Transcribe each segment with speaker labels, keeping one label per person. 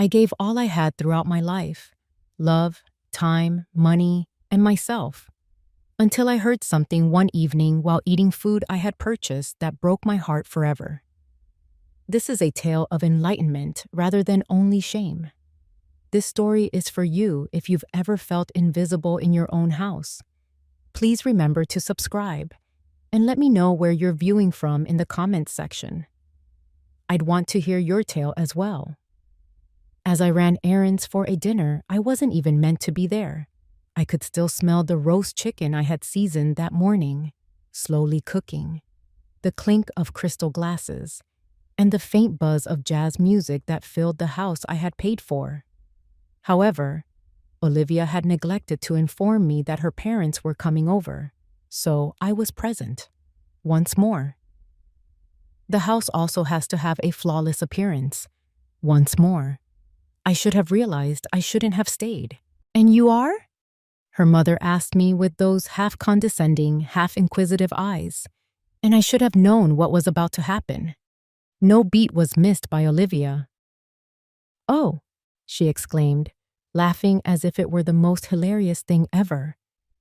Speaker 1: I gave all I had throughout my life: love, time, money, and myself. Until I heard something one evening while eating food I had purchased that broke my heart forever. This is a tale of enlightenment rather than only shame. This story is for you if you've ever felt invisible in your own house. Please remember to subscribe and let me know where you're viewing from in the comments section. I'd want to hear your tale as well. As I ran errands for a dinner I wasn't even meant to be there, I could still smell the roast chicken I had seasoned that morning, slowly cooking, the clink of crystal glasses, and the faint buzz of jazz music that filled the house I had paid for. However, Olivia had neglected to inform me that her parents were coming over, so I was present, once more. The house also has to have a flawless appearance, once more. I should have realized I shouldn't have stayed. "And you are?" her mother asked me with those half-condescending, half-inquisitive eyes, and I should have known what was about to happen. No beat was missed by Olivia. "Oh," she exclaimed, laughing as if it were the most hilarious thing ever.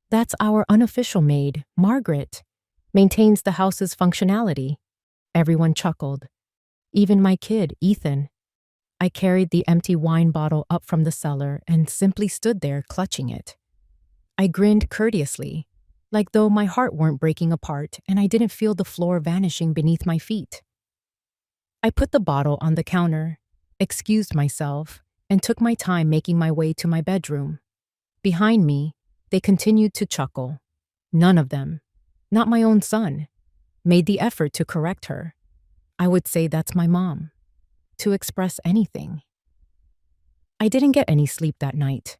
Speaker 1: "That's our unofficial maid, Margaret. Maintains the house's functionality." Everyone chuckled. Even my kid, Ethan. I carried the empty wine bottle up from the cellar and simply stood there clutching it. I grinned courteously, like though my heart weren't breaking apart and I didn't feel the floor vanishing beneath my feet. I put the bottle on the counter, excused myself, and took my time making my way to my bedroom. Behind me, they continued to chuckle. None of them, not my own son, made the effort to correct her. I would say that's my mom. To express anything. I didn't get any sleep that night.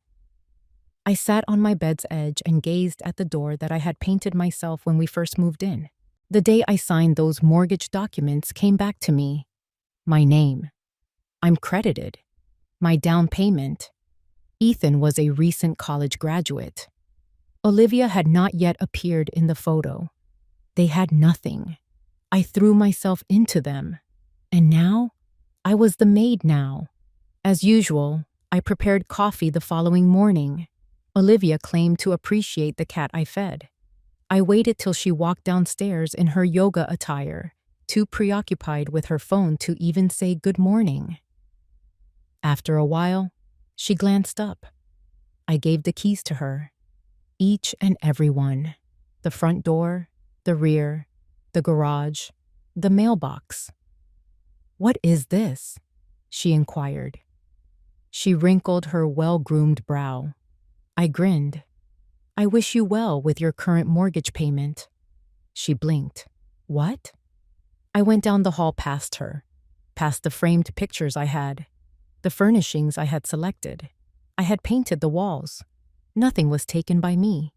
Speaker 1: I sat on my bed's edge and gazed at the door that I had painted myself when we first moved in. The day I signed those mortgage documents came back to me. My name. I'm credited. My down payment. Ethan was a recent college graduate. Olivia had not yet appeared in the photo. They had nothing. I threw myself into them. And now, I was the maid now. As usual, I prepared coffee the following morning. Olivia claimed to appreciate the cat I fed. I waited till she walked downstairs in her yoga attire, too preoccupied with her phone to even say good morning. After a while, she glanced up. I gave the keys to her. Each and every one. The front door, the rear, the garage, the mailbox. "What is this?" she inquired. She wrinkled her well-groomed brow. I grinned. "I wish you well with your current mortgage payment." She blinked. "What?" I went down the hall past her, past the framed pictures I had, the furnishings I had selected. I had painted the walls. Nothing was taken by me.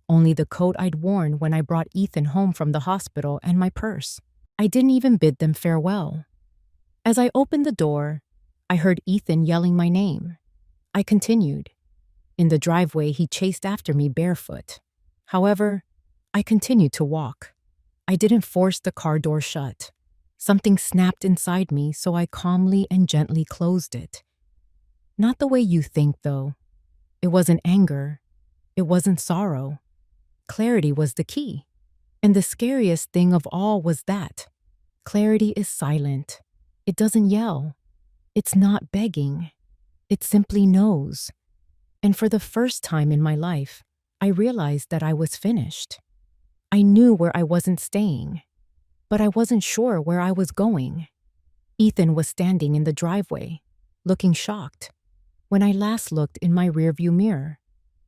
Speaker 1: Only the coat I'd worn when I brought Ethan home from the hospital and my purse. I didn't even bid them farewell. As I opened the door, I heard Ethan yelling my name. I continued. In the driveway, he chased after me barefoot. However, I continued to walk. I didn't force the car door shut. Something snapped inside me, so I calmly and gently closed it. Not the way you think, though. It wasn't anger. It wasn't sorrow. Clarity was the key. And the scariest thing of all was that clarity is silent. It doesn't yell. It's not begging. It simply knows. And for the first time in my life, I realized that I was finished. I knew where I wasn't staying, but I wasn't sure where I was going. Ethan was standing in the driveway, looking shocked. When I last looked in my rearview mirror,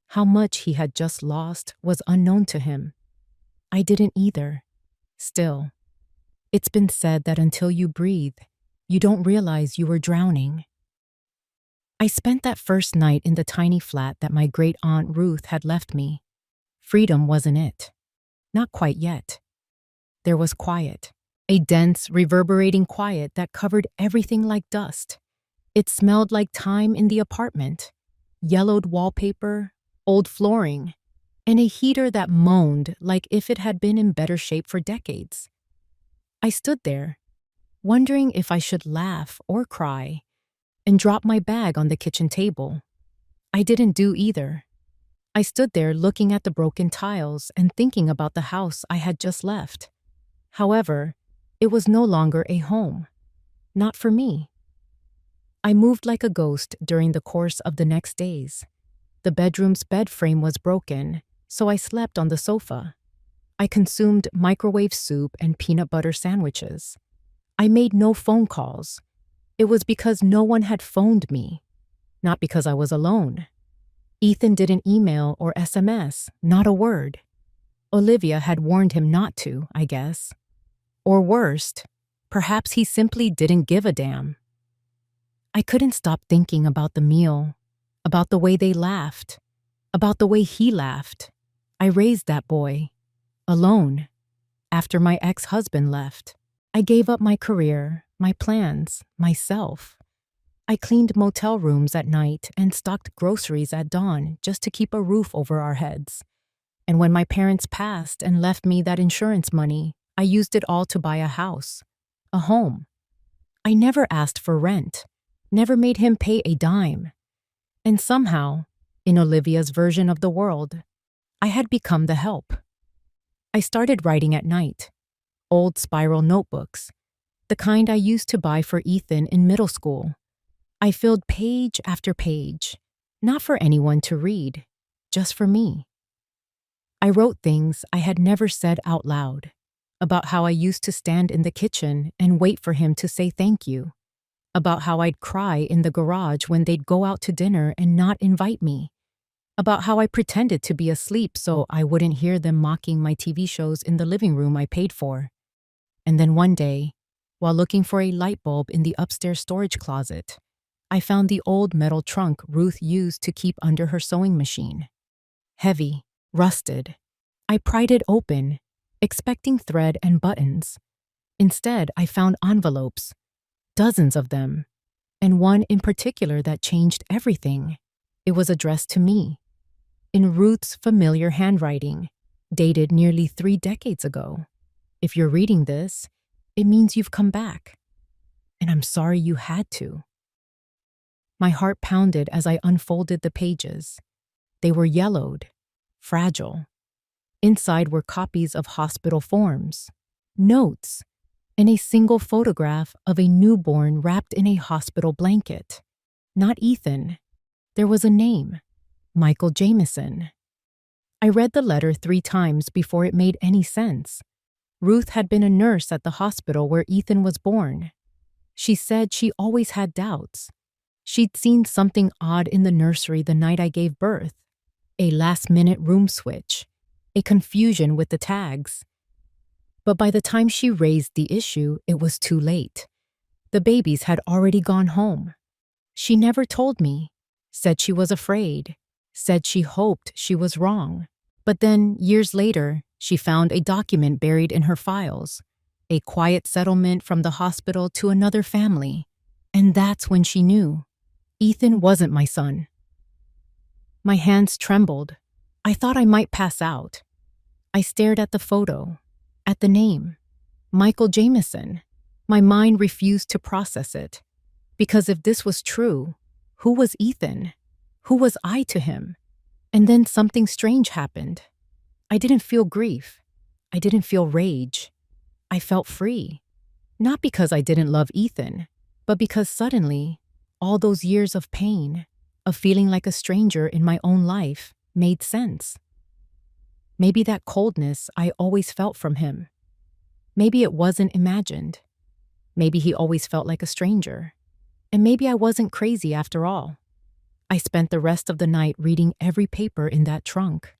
Speaker 1: how much he had just lost was unknown to him. I didn't either. Still, it's been said that until you breathe, you don't realize you were drowning. I spent that first night in the tiny flat that my great-aunt Ruth had left me. Freedom wasn't it. Not quite yet. There was quiet. A dense, reverberating quiet that covered everything like dust. It smelled like time in the apartment. Yellowed wallpaper, old flooring, and a heater that moaned like if it had been in better shape for decades. I stood there, wondering if I should laugh or cry, and dropped my bag on the kitchen table. I didn't do either. I stood there looking at the broken tiles and thinking about the house I had just left. However, it was no longer a home. Not for me. I moved like a ghost during the course of the next days. The bedroom's bed frame was broken, so I slept on the sofa. I consumed microwave soup and peanut butter sandwiches. I made no phone calls. It was because no one had phoned me, not because I was alone. Ethan didn't email or SMS, not a word. Olivia had warned him not to, I guess. Or worst, perhaps he simply didn't give a damn. I couldn't stop thinking about the meal, about the way they laughed, about the way he laughed. I raised that boy, alone, after my ex-husband left. I gave up my career, my plans, myself. I cleaned motel rooms at night and stocked groceries at dawn just to keep a roof over our heads. And when my parents passed and left me that insurance money, I used it all to buy a house, a home. I never asked for rent, never made him pay a dime. And somehow, in Olivia's version of the world, I had become the help. I started writing at night, old spiral notebooks, the kind I used to buy for Ethan in middle school. I filled page after page, not for anyone to read, just for me. I wrote things I had never said out loud, about how I used to stand in the kitchen and wait for him to say thank you, about how I'd cry in the garage when they'd go out to dinner and not invite me, about how I pretended to be asleep so I wouldn't hear them mocking my TV shows in the living room I paid for. And then one day, while looking for a light bulb in the upstairs storage closet, I found the old metal trunk Ruth used to keep under her sewing machine. Heavy, rusted. I pried it open, expecting thread and buttons. Instead, I found envelopes, dozens of them, and one in particular that changed everything. It was addressed to me, in Ruth's familiar handwriting, dated nearly 3 decades ago. If you're reading this, it means you've come back. And I'm sorry you had to. My heart pounded as I unfolded the pages. They were yellowed, fragile. Inside were copies of hospital forms, notes, and a single photograph of a newborn wrapped in a hospital blanket. Not Ethan. There was a name, Michael Jameson. I read the letter 3 times before it made any sense. Ruth had been a nurse at the hospital where Ethan was born. She said she always had doubts. She'd seen something odd in the nursery the night I gave birth. A last-minute room switch. A confusion with the tags. But by the time she raised the issue, it was too late. The babies had already gone home. She never told me. Said she was afraid. Said she hoped she was wrong. But then, years later, she found a document buried in her files. A quiet settlement from the hospital to another family. And that's when she knew. Ethan wasn't my son. My hands trembled. I thought I might pass out. I stared at the photo, at the name, Michael Jameson. My mind refused to process it. Because if this was true, who was Ethan? Who was I to him? And then something strange happened. I didn't feel grief. I didn't feel rage. I felt free. Not because I didn't love Ethan, but because suddenly, all those years of pain, of feeling like a stranger in my own life, made sense. Maybe that coldness I always felt from him. Maybe it wasn't imagined. Maybe he always felt like a stranger. And maybe I wasn't crazy after all. I spent the rest of the night reading every paper in that trunk.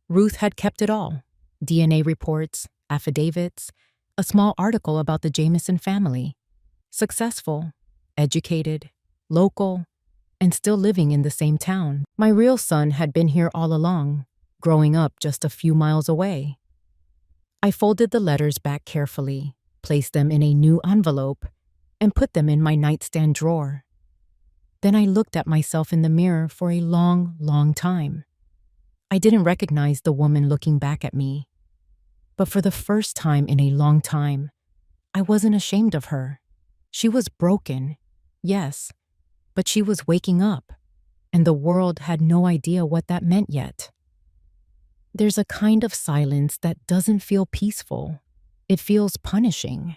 Speaker 1: Ruth had kept it all. DNA reports, affidavits, a small article about the Jameson family. Successful, educated, local, and still living in the same town. My real son had been here all along, growing up just a few miles away. I folded the letters back carefully, placed them in a new envelope, and put them in my nightstand drawer. Then I looked at myself in the mirror for a long, long time. I didn't recognize the woman looking back at me. But for the first time in a long time, I wasn't ashamed of her. She was broken, yes, but she was waking up, and the world had no idea what that meant yet. There's a kind of silence that doesn't feel peaceful. It feels punishing.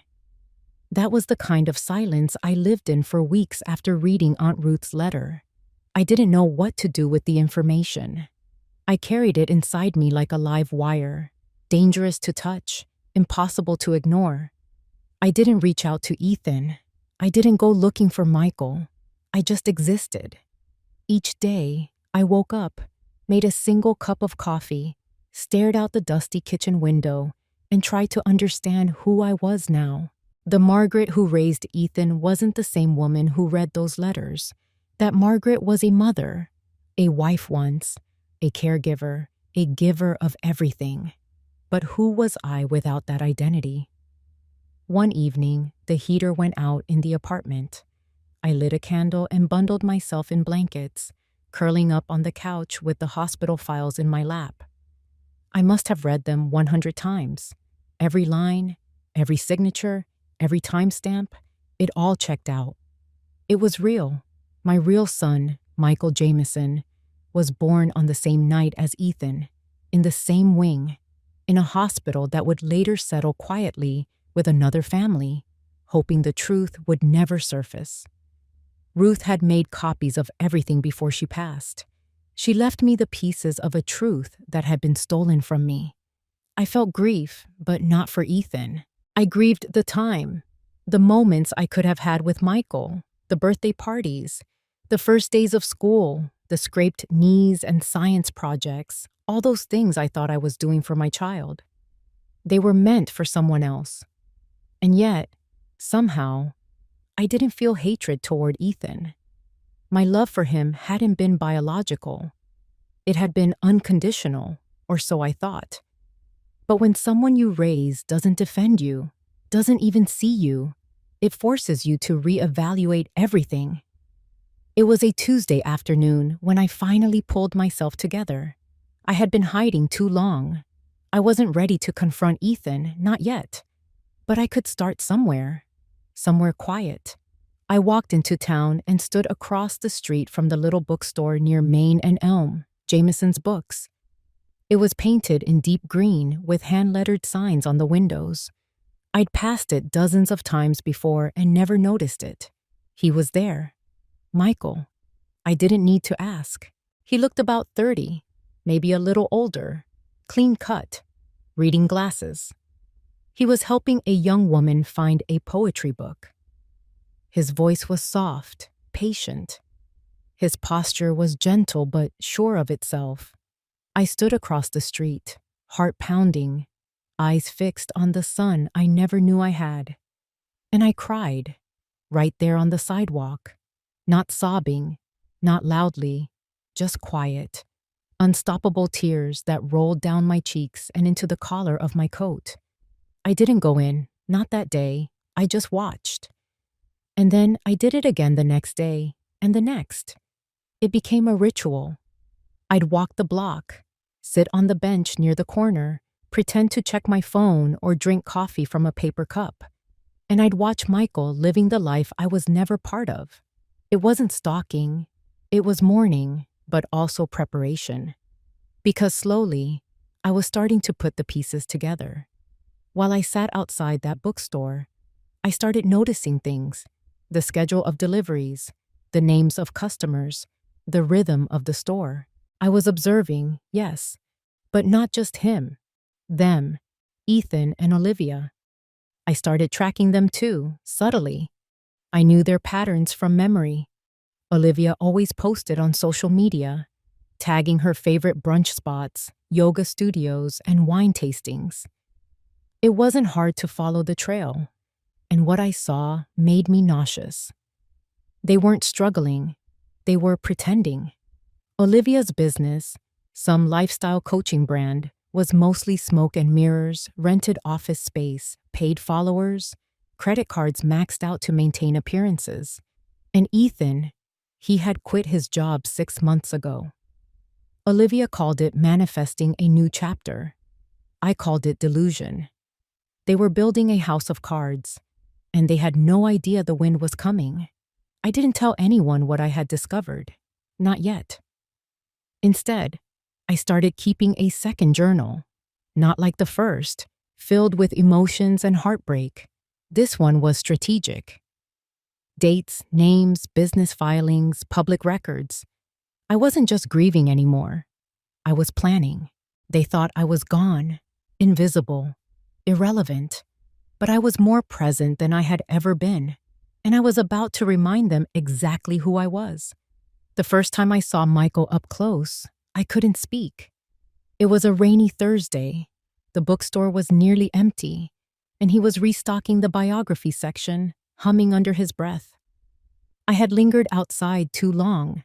Speaker 1: That was the kind of silence I lived in for weeks after reading Aunt Ruth's letter. I didn't know what to do with the information. I carried it inside me like a live wire, dangerous to touch, impossible to ignore. I didn't reach out to Ethan. I didn't go looking for Michael. I just existed. Each day, I woke up, made a single cup of coffee, stared out the dusty kitchen window, and tried to understand who I was now. The Margaret who raised Ethan wasn't the same woman who read those letters. That Margaret was a mother, a wife once, a caregiver, a giver of everything. But who was I without that identity? One evening, the heater went out in the apartment. I lit a candle and bundled myself in blankets, curling up on the couch with the hospital files in my lap. I must have read them 100 times. Every line, every signature, every timestamp, it all checked out. It was real. My real son, Michael Jameson, was born on the same night as Ethan, in the same wing, in a hospital that would later settle quietly with another family, hoping the truth would never surface. Ruth had made copies of everything before she passed. She left me the pieces of a truth that had been stolen from me. I felt grief, but not for Ethan. I grieved the time, the moments I could have had with Michael, the birthday parties, the first days of school, the scraped knees and science projects, all those things I thought I was doing for my child. They were meant for someone else. And yet, somehow, I didn't feel hatred toward Ethan. My love for him hadn't been biological. It had been unconditional, or so I thought. But when someone you raise doesn't defend you, doesn't even see you, it forces you to reevaluate everything. It was a Tuesday afternoon when I finally pulled myself together. I had been hiding too long. I wasn't ready to confront Ethan, not yet. But I could start somewhere quiet. I walked into town and stood across the street from the little bookstore near Main and Elm, Jameson's Books. It was painted in deep green with hand-lettered signs on the windows. I'd passed it dozens of times before and never noticed it. He was there. Michael. I didn't need to ask. He looked about 30, maybe a little older, clean cut, reading glasses. He was helping a young woman find a poetry book. His voice was soft, patient. His posture was gentle but sure of itself. I stood across the street, heart pounding, eyes fixed on the son I never knew I had. And I cried, right there on the sidewalk, not sobbing, not loudly, just quiet, unstoppable tears that rolled down my cheeks and into the collar of my coat. I didn't go in, not that day, I just watched. And then I did it again the next day, and the next. It became a ritual. I'd walk the block, sit on the bench near the corner, pretend to check my phone or drink coffee from a paper cup. And I'd watch Michael living the life I was never part of. It wasn't stalking, it was mourning, but also preparation. Because slowly, I was starting to put the pieces together. While I sat outside that bookstore, I started noticing things, the schedule of deliveries, the names of customers, the rhythm of the store. I was observing, yes, but not just him, them, Ethan and Olivia. I started tracking them too, subtly. I knew their patterns from memory. Olivia always posted on social media, tagging her favorite brunch spots, yoga studios, and wine tastings. It wasn't hard to follow the trail, and what I saw made me nauseous. They weren't struggling, they were pretending. Olivia's business, some lifestyle coaching brand, was mostly smoke and mirrors, rented office space, paid followers, credit cards maxed out to maintain appearances. And Ethan, he had quit his job 6 months ago. Olivia called it manifesting a new chapter. I called it delusion. They were building a house of cards, and they had no idea the wind was coming. I didn't tell anyone what I had discovered. Not yet. Instead, I started keeping a second journal, not like the first, filled with emotions and heartbreak. This one was strategic. Dates, names, business filings, public records. I wasn't just grieving anymore. I was planning. They thought I was gone, invisible, irrelevant. But I was more present than I had ever been, and I was about to remind them exactly who I was. The first time I saw Michael up close, I couldn't speak. It was a rainy Thursday. The bookstore was nearly empty, and he was restocking the biography section, humming under his breath. I had lingered outside too long,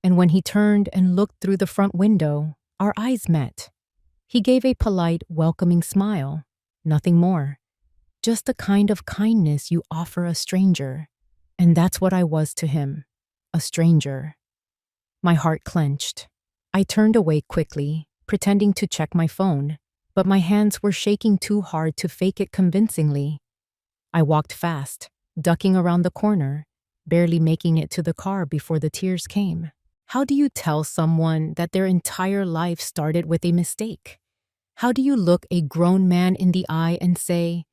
Speaker 1: and when he turned and looked through the front window, our eyes met. He gave a polite, welcoming smile, nothing more. Just the kind of kindness you offer a stranger. And that's what I was to him, a stranger. My heart clenched. I turned away quickly, pretending to check my phone, but my hands were shaking too hard to fake it convincingly. I walked fast, ducking around the corner, barely making it to the car before the tears came. How do you tell someone that their entire life started with a mistake? How do you look a grown man in the eye and say,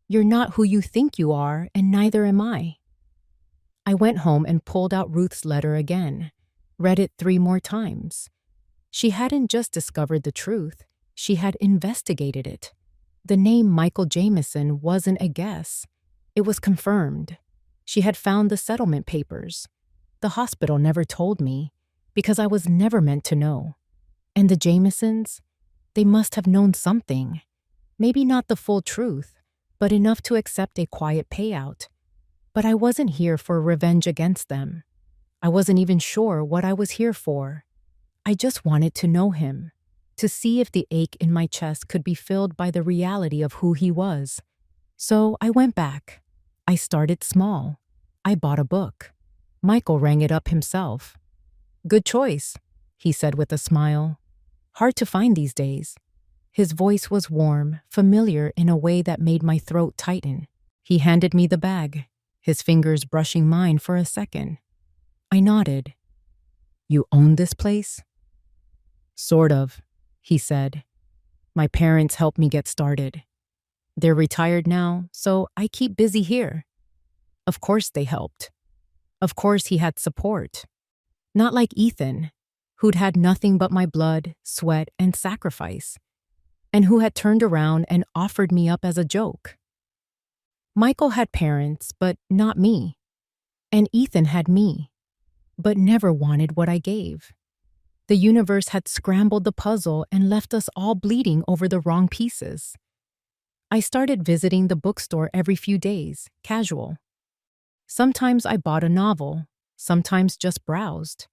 Speaker 1: "You're not who you think you are, and neither am I"? I went home and pulled out Ruth's letter again, read it 3 more times. She hadn't just discovered the truth, she had investigated it. The name Michael Jameson wasn't a guess. It was confirmed. She had found the settlement papers. The hospital never told me, because I was never meant to know. And the Jamesons? They must have known something. Maybe not the full truth, but enough to accept a quiet payout. But I wasn't here for revenge against them. I wasn't even sure what I was here for. I just wanted to know him, to see if the ache in my chest could be filled by the reality of who he was. So I went back. I started small. I bought a book. Michael rang it up himself. "Good choice," he said with a smile. "Hard to find these days." His voice was warm, familiar in a way that made my throat tighten. He handed me the bag, his fingers brushing mine for a second. I nodded. "You own this place?" "Sort of," he said. "My parents helped me get started. They're retired now, so I keep busy here." Of course they helped. Of course he had support. Not like Ethan, who'd had nothing but my blood, sweat, and sacrifice, and who had turned around and offered me up as a joke. Michael had parents, but not me. And Ethan had me, but never wanted what I gave. The universe had scrambled the puzzle and left us all bleeding over the wrong pieces. I started visiting the bookstore every few days, casual. Sometimes I bought a novel, sometimes just browsed.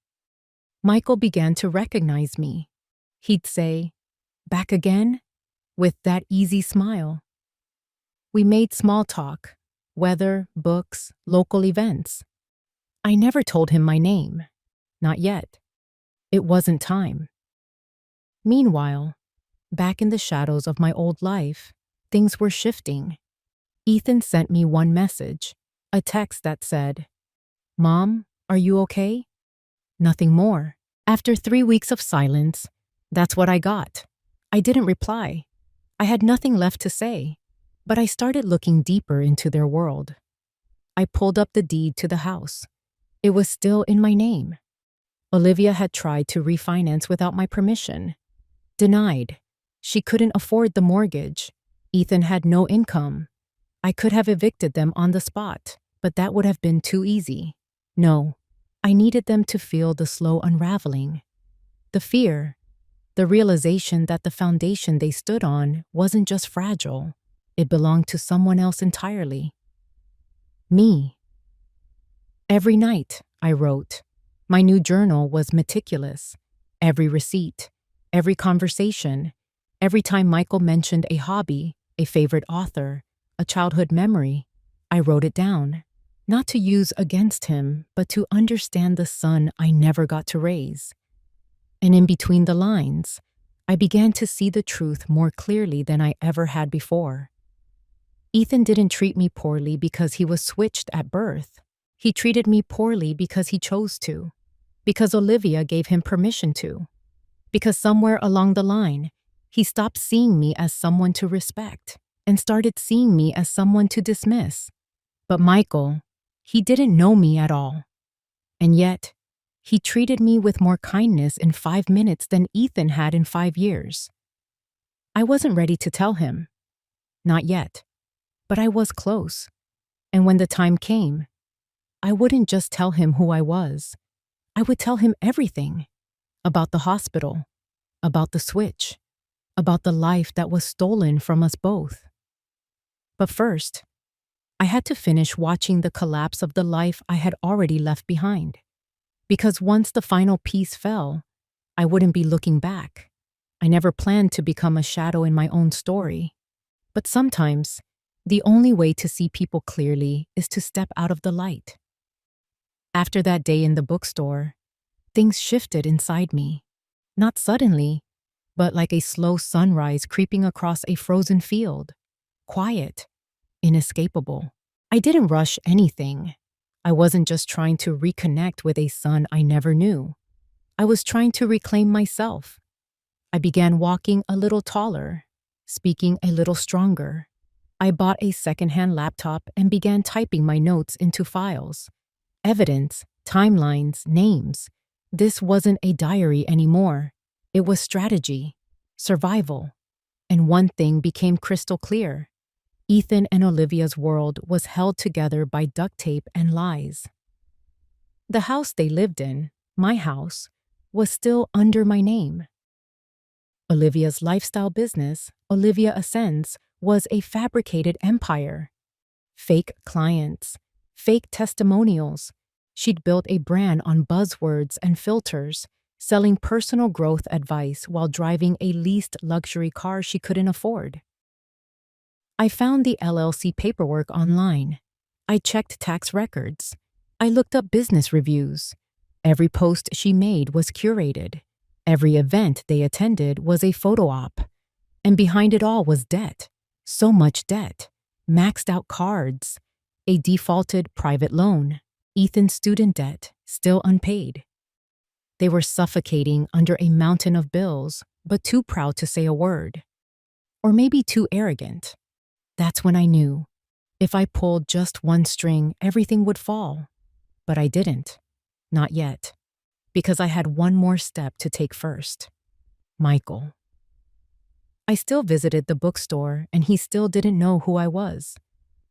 Speaker 1: Michael began to recognize me. He'd say, "Back again?" with that easy smile. We made small talk, weather, books, local events. I never told him my name. Not yet. It wasn't time. Meanwhile, back in the shadows of my old life, things were shifting. Ethan sent me one message, a text that said, "Mom, are you okay?" Nothing more. After 3 weeks of silence, that's what I got. I didn't reply. I had nothing left to say, but I started looking deeper into their world. I pulled up the deed to the house. It was still in my name. Olivia had tried to refinance without my permission. Denied. She couldn't afford the mortgage. Ethan had no income. I could have evicted them on the spot, but that would have been too easy. No, I needed them to feel the slow unraveling. The fear, the realization that the foundation they stood on wasn't just fragile, it belonged to someone else entirely. Me. Every night, I wrote. My new journal was meticulous. Every receipt, every conversation, every time Michael mentioned a hobby, a favorite author, a childhood memory, I wrote it down. Not to use against him, but to understand the son I never got to raise. And in between the lines, I began to see the truth more clearly than I ever had before. Ethan didn't treat me poorly because he was switched at birth. He treated me poorly because he chose to, because Olivia gave him permission to, because somewhere along the line, he stopped seeing me as someone to respect and started seeing me as someone to dismiss. But Michael, he didn't know me at all. And yet, he treated me with more kindness in 5 minutes than Ethan had in 5 years. I wasn't ready to tell him. Not yet. But I was close. And when the time came, I wouldn't just tell him who I was. I would tell him everything. About the hospital, about the switch, about the life that was stolen from us both. But first, I had to finish watching the collapse of the life I had already left behind. Because once the final piece fell, I wouldn't be looking back. I never planned to become a shadow in my own story. But sometimes, the only way to see people clearly is to step out of the light. After that day in the bookstore, things shifted inside me. Not suddenly, but like a slow sunrise creeping across a frozen field. Quiet, inescapable. I didn't rush anything. I wasn't just trying to reconnect with a son I never knew. I was trying to reclaim myself. I began walking a little taller, speaking a little stronger. I bought a secondhand laptop and began typing my notes into files. Evidence, timelines, names. This wasn't a diary anymore. It was strategy, survival. And one thing became crystal clear. Ethan and Olivia's world was held together by duct tape and lies. The house they lived in, my house, was still under my name. Olivia's lifestyle business, Olivia Ascends, was a fabricated empire. Fake clients, fake testimonials. She'd built a brand on buzzwords and filters, selling personal growth advice while driving a leased luxury car she couldn't afford. I found the LLC paperwork online. I checked tax records. I looked up business reviews. Every post she made was curated. Every event they attended was a photo op. And behind it all was debt. So much debt. Maxed out cards. A defaulted private loan. Ethan's student debt, still unpaid. They were suffocating under a mountain of bills, but too proud to say a word. Or maybe too arrogant. That's when I knew. If I pulled just one string, everything would fall. But I didn't. Not yet. Because I had one more step to take first. Michael. I still visited the bookstore, and he still didn't know who I was.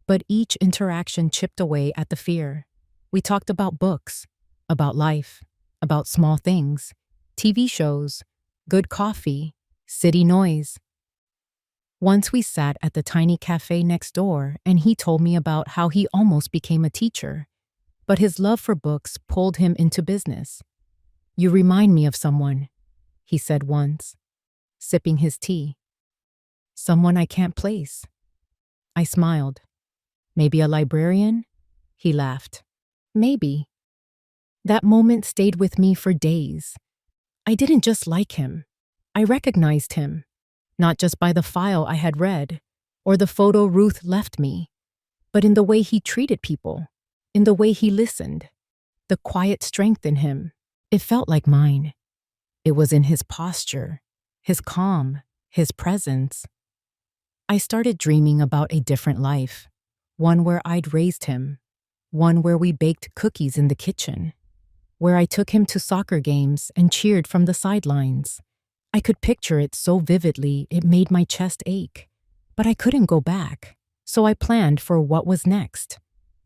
Speaker 1: But each interaction chipped away at the fear. We talked about books, about life, about small things, TV shows, good coffee, city noise. Once we sat at the tiny cafe next door, and he told me about how he almost became a teacher, but his love for books pulled him into business. "You remind me of someone," he said once, sipping his tea. "Someone I can't place." I smiled. "Maybe a librarian?" He laughed. "Maybe." That moment stayed with me for days. I didn't just like him. I recognized him. Not just by the file I had read, or the photo Ruth left me, but in the way he treated people, in the way he listened, the quiet strength in him. It felt like mine. It was in his posture, his calm, his presence. I started dreaming about a different life, one where I'd raised him, one where we baked cookies in the kitchen, where I took him to soccer games and cheered from the sidelines. I could picture it so vividly it made my chest ache. But I couldn't go back, so I planned for what was next.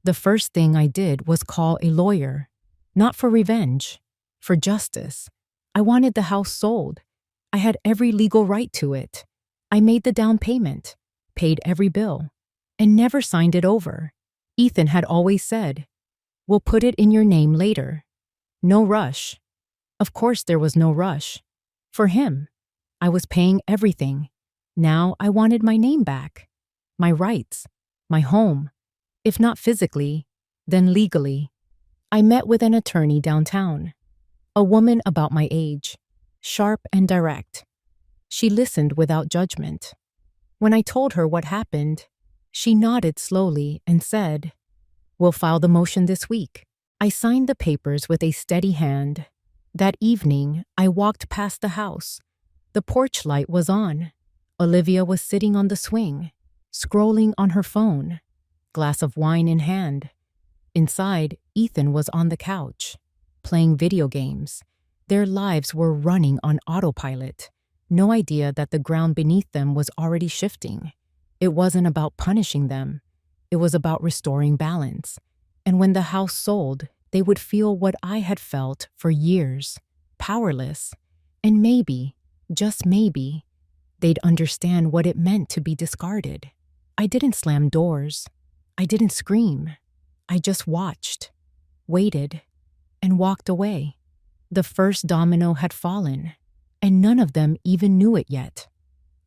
Speaker 1: The first thing I did was call a lawyer, not for revenge, for justice. I wanted the house sold. I had every legal right to it. I made the down payment, paid every bill, and never signed it over. Ethan had always said, "We'll put it in your name later." No rush. Of course there was no rush. For him, I was paying everything. Now I wanted my name back, my rights, my home. If not physically, then legally. I met with an attorney downtown, a woman about my age, sharp and direct. She listened without judgment. When I told her what happened, she nodded slowly and said, We'll file the motion this week. I signed the papers with a steady hand. That evening, I walked past the house. The porch light was on. Olivia was sitting on the swing, scrolling on her phone, glass of wine in hand. Inside, Ethan was on the couch, playing video games. Their lives were running on autopilot. No idea that the ground beneath them was already shifting. It wasn't about punishing them. It was about restoring balance. And when the house sold, they would feel what I had felt for years, powerless. And maybe, just maybe, they'd understand what it meant to be discarded. I didn't slam doors. I didn't scream. I just watched, waited, and walked away. The first domino had fallen, and none of them even knew it yet.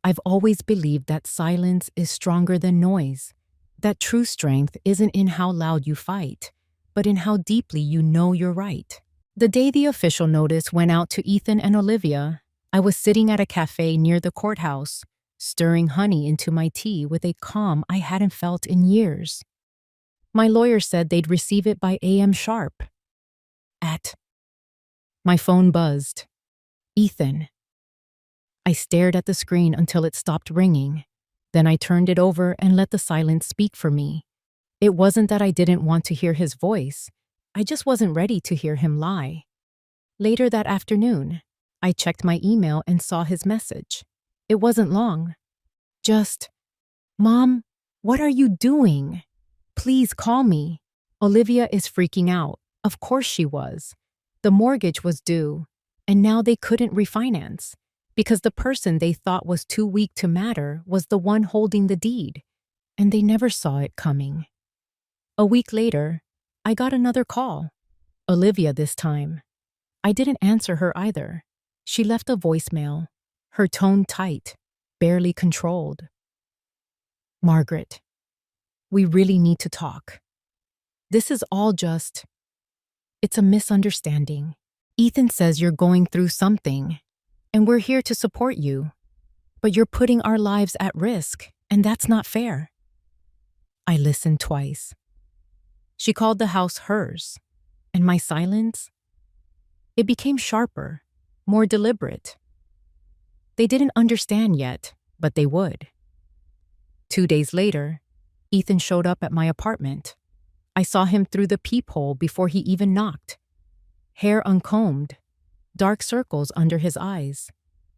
Speaker 1: I've always believed that silence is stronger than noise, that true strength isn't in how loud you fight, but in how deeply you know you're right. The day the official notice went out to Ethan and Olivia, I was sitting at a cafe near the courthouse, stirring honey into my tea with a calm I hadn't felt in years. My lawyer said they'd receive it by a.m. sharp. My phone buzzed. Ethan. I stared at the screen until it stopped ringing. Then I turned it over and let the silence speak for me. It wasn't that I didn't want to hear his voice. I just wasn't ready to hear him lie. Later that afternoon, I checked my email and saw his message. It wasn't long. Just, "Mom, what are you doing? Please call me." Olivia is freaking out. Of course she was. The mortgage was due, and now they couldn't refinance because the person they thought was too weak to matter was the one holding the deed, and they never saw it coming. A week later, I got another call. Olivia this time. I didn't answer her either. She left a voicemail, her tone tight, barely controlled. "Margaret, we really need to talk. This is all just... It's a misunderstanding. Ethan says you're going through something, and we're here to support you. But you're putting our lives at risk, and that's not fair." I listened twice. She called the house hers, and my silence? It became sharper, more deliberate. They didn't understand yet, but they would. 2 days later, Ethan showed up at my apartment. I saw him through the peephole before he even knocked. Hair uncombed, dark circles under his eyes,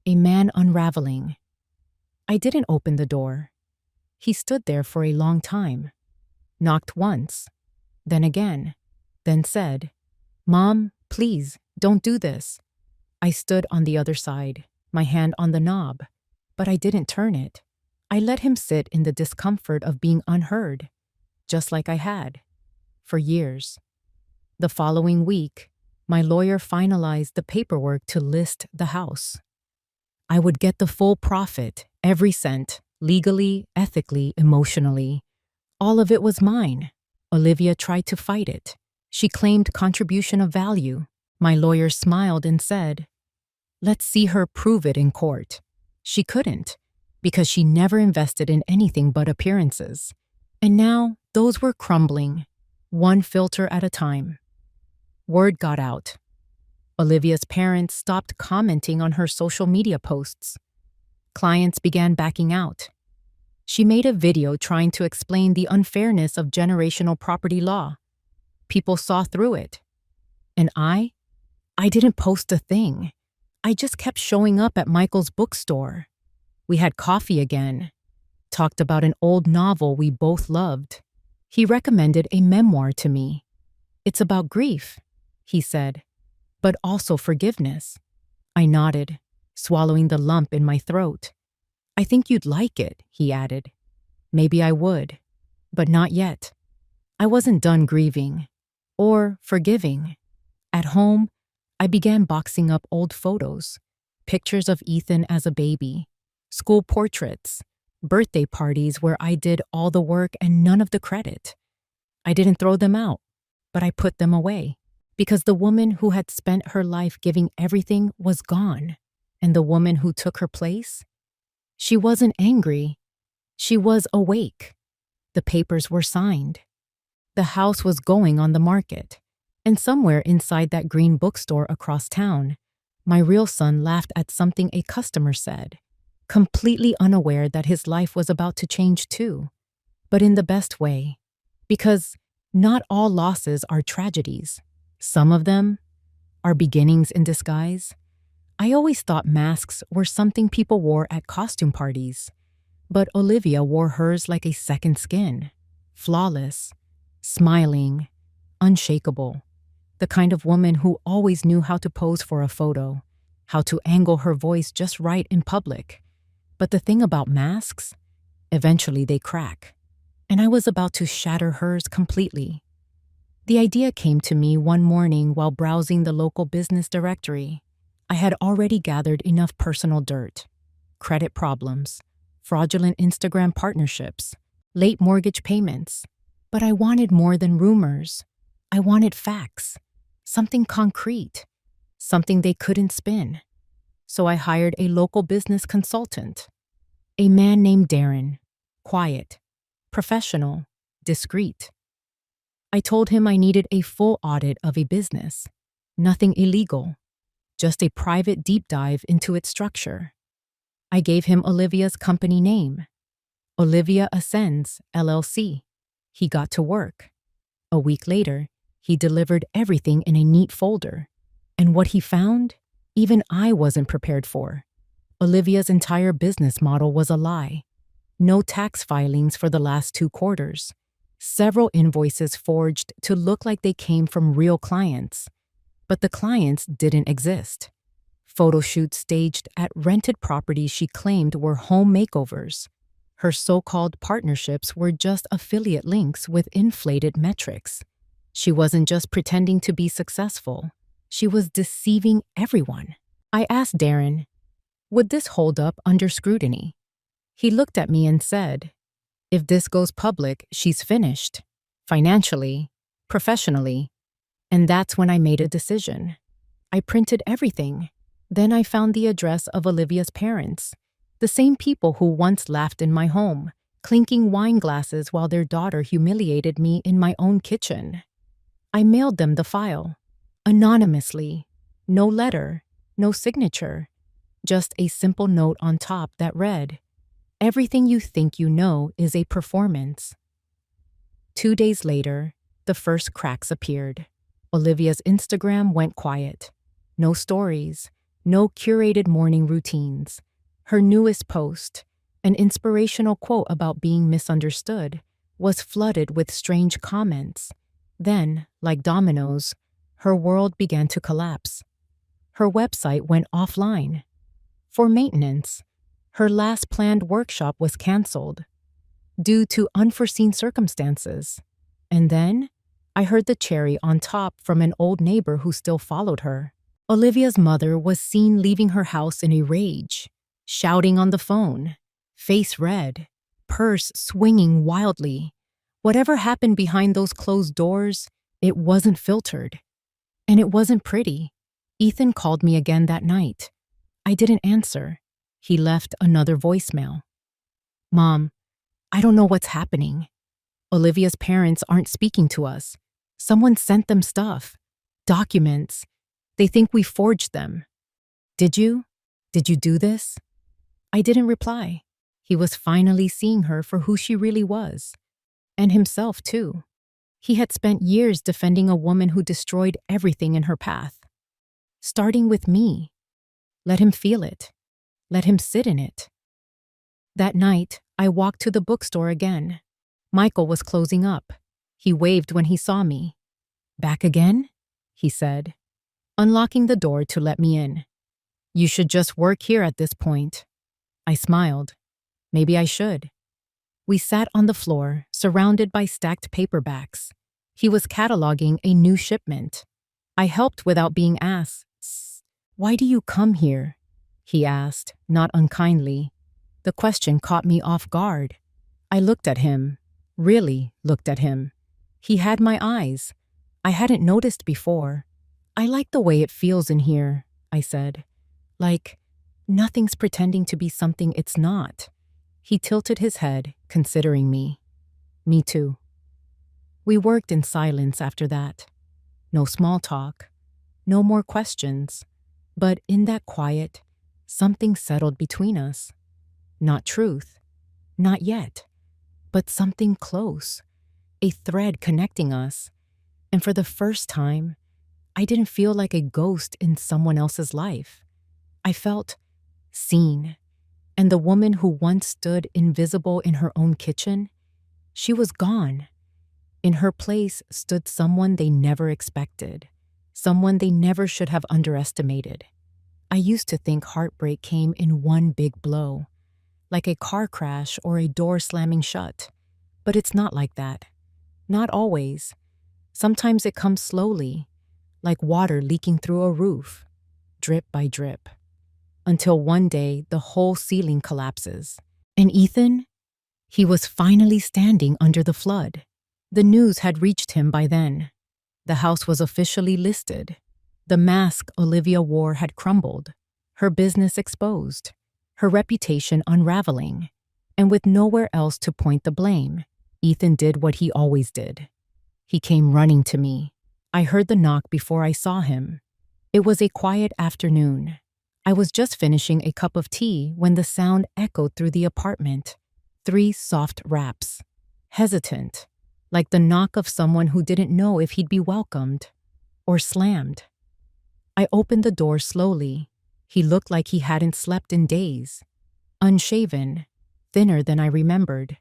Speaker 1: a man unraveling. I didn't open the door. He stood there for a long time, knocked once, then again, then said, "Mom, please, don't do this." I stood on the other side, my hand on the knob, but I didn't turn it. I let him sit in the discomfort of being unheard, just like I had, for years. The following week, my lawyer finalized the paperwork to list the house. I would get the full profit, every cent, legally, ethically, emotionally. All of it was mine. Olivia tried to fight it. She claimed contribution of value. My lawyer smiled and said, "Let's see her prove it in court." She couldn't, because she never invested in anything but appearances. And now, those were crumbling, one filter at a time. Word got out. Olivia's parents stopped commenting on her social media posts. Clients began backing out. She made a video trying to explain the unfairness of generational property law. People saw through it. And I didn't post a thing. I just kept showing up at Michael's bookstore. We had coffee again, talked about an old novel we both loved. He recommended a memoir to me. "It's about grief," he said, "but also forgiveness." I nodded, swallowing the lump in my throat. "I think you'd like it," he added. Maybe I would, but not yet. I wasn't done grieving or forgiving. At home, I began boxing up old photos, pictures of Ethan as a baby, school portraits, birthday parties where I did all the work and none of the credit. I didn't throw them out, but I put them away because the woman who had spent her life giving everything was gone, and the woman who took her place, she wasn't angry. She was awake. The papers were signed. The house was going on the market. And somewhere inside that green bookstore across town, my real son laughed at something a customer said, completely unaware that his life was about to change too, but in the best way. Because not all losses are tragedies. Some of them are beginnings in disguise. I always thought masks were something people wore at costume parties, but Olivia wore hers like a second skin. Flawless, smiling, unshakable. The kind of woman who always knew how to pose for a photo, how to angle her voice just right in public. But the thing about masks, eventually they crack. And I was about to shatter hers completely. The idea came to me one morning while browsing the local business directory. I had already gathered enough personal dirt, credit problems, fraudulent Instagram partnerships, late mortgage payments. But I wanted more than rumors. I wanted facts, something concrete, something they couldn't spin. So I hired a local business consultant, a man named Darren, quiet, professional, discreet. I told him I needed a full audit of a business, nothing illegal, just a private deep dive into its structure. I gave him Olivia's company name, Olivia Ascends, LLC. He got to work. A week later, he delivered everything in a neat folder. And what he found, even I wasn't prepared for. Olivia's entire business model was a lie. No tax filings for the last 2 quarters. Several invoices forged to look like they came from real clients. But the clients didn't exist. Photo shoots staged at rented properties she claimed were home makeovers. Her so-called partnerships were just affiliate links with inflated metrics. She wasn't just pretending to be successful. She was deceiving everyone. I asked Darren, would this hold up under scrutiny? He looked at me and said, if this goes public, she's finished. Financially, professionally. And that's when I made a decision. I printed everything. Then I found the address of Olivia's parents, the same people who once laughed in my home, clinking wine glasses while their daughter humiliated me in my own kitchen. I mailed them the file, anonymously. No letter, no signature, just a simple note on top that read, everything you think you know is a performance. 2 days later, the first cracks appeared. Olivia's Instagram went quiet. No stories, no curated morning routines. Her newest post, an inspirational quote about being misunderstood, was flooded with strange comments. Then, like dominoes, her world began to collapse. Her website went offline. For maintenance, her last planned workshop was canceled due to unforeseen circumstances. And then, I heard the cherry on top from an old neighbor who still followed her. Olivia's mother was seen leaving her house in a rage, shouting on the phone, face red, purse swinging wildly. Whatever happened behind those closed doors, it wasn't filtered. And it wasn't pretty. Ethan called me again that night. I didn't answer. He left another voicemail. Mom, I don't know what's happening. Olivia's parents aren't speaking to us. Someone sent them stuff. Documents. They think we forged them. Did you? Did you do this? I didn't reply. He was finally seeing her for who she really was. And himself, too. He had spent years defending a woman who destroyed everything in her path. Starting with me. Let him feel it. Let him sit in it. That night, I walked to the bookstore again. Michael was closing up. He waved when he saw me. Back again? He said, unlocking the door to let me in. You should just work here at this point. I smiled. Maybe I should. We sat on the floor, surrounded by stacked paperbacks. He was cataloging a new shipment. I helped without being asked. Why do you come here? He asked, not unkindly. The question caught me off guard. I looked at him, really looked at him. He had my eyes. I hadn't noticed before. I like the way it feels in here, I said. Like, nothing's pretending to be something it's not. He tilted his head, considering me. Me too. We worked in silence after that. No small talk, no more questions. But in that quiet, something settled between us. Not truth, not yet, but something close, a thread connecting us. And for the first time, I didn't feel like a ghost in someone else's life. I felt seen. And the woman who once stood invisible in her own kitchen, she was gone. In her place stood someone they never expected, someone they never should have underestimated. I used to think heartbreak came in one big blow, like a car crash or a door slamming shut. But it's not like that. Not always. Sometimes it comes slowly, like water leaking through a roof, drip by drip, until one day the whole ceiling collapses. And Ethan? He was finally standing under the flood. The news had reached him by then. The house was officially listed. The mask Olivia wore had crumbled, her business exposed, her reputation unraveling. And with nowhere else to point the blame, Ethan did what he always did. He came running to me. I heard the knock before I saw him. It was a quiet afternoon. I was just finishing a cup of tea when the sound echoed through the apartment. 3 soft raps. Hesitant, like the knock of someone who didn't know if he'd be welcomed or slammed. I opened the door slowly. He looked like he hadn't slept in days. Unshaven, thinner than I remembered.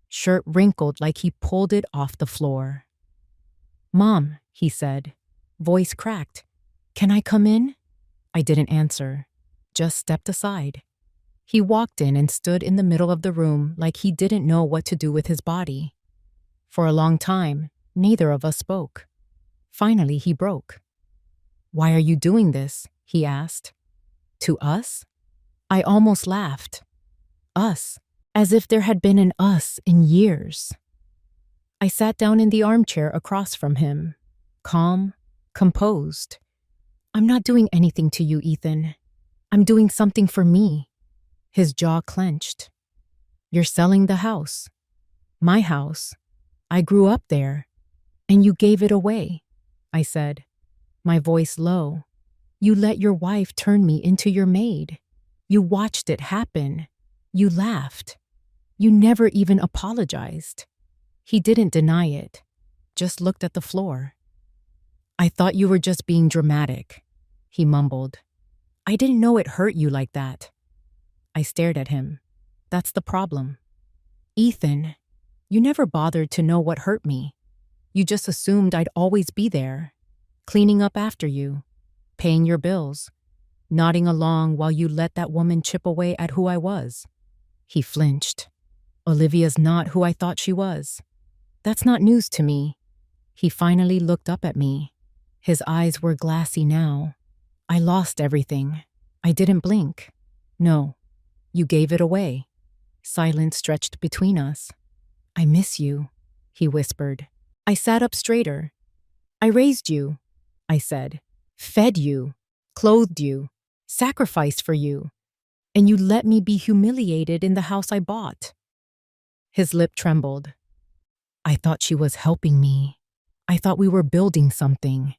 Speaker 1: Shirt wrinkled like he pulled it off the floor. "Mom," he said, voice cracked. "Can I come in?" I didn't answer, just stepped aside. He walked in and stood in the middle of the room like he didn't know what to do with his body. For a long time, neither of us spoke. Finally, he broke. "Why are you doing this?" he asked. "To us?" I almost laughed. Us, as if there had been an us in years. I sat down in the armchair across from him, calm, composed. "I'm not doing anything to you, Ethan. I'm doing something for me." His jaw clenched. "You're selling the house. My house. I grew up there. And you gave it away," I said, my voice low. "You let your wife turn me into your maid. You watched it happen. You laughed. You never even apologized." He didn't deny it, just looked at the floor. "I thought you were just being dramatic," he mumbled. "I didn't know it hurt you like that." I stared at him. "That's the problem. Ethan, you never bothered to know what hurt me. You just assumed I'd always be there, cleaning up after you, paying your bills, nodding along while you let that woman chip away at who I was." He flinched. "Olivia's not who I thought she was. That's not news to me." He finally looked up at me. His eyes were glassy now. "I lost everything. I didn't blink. No, you gave it away." Silence stretched between us. "I miss you," he whispered. I sat up straighter. "I raised you," I said, "fed you, clothed you, sacrificed for you, and you let me be humiliated in the house I bought." His lip trembled. "I thought she was helping me. I thought we were building something."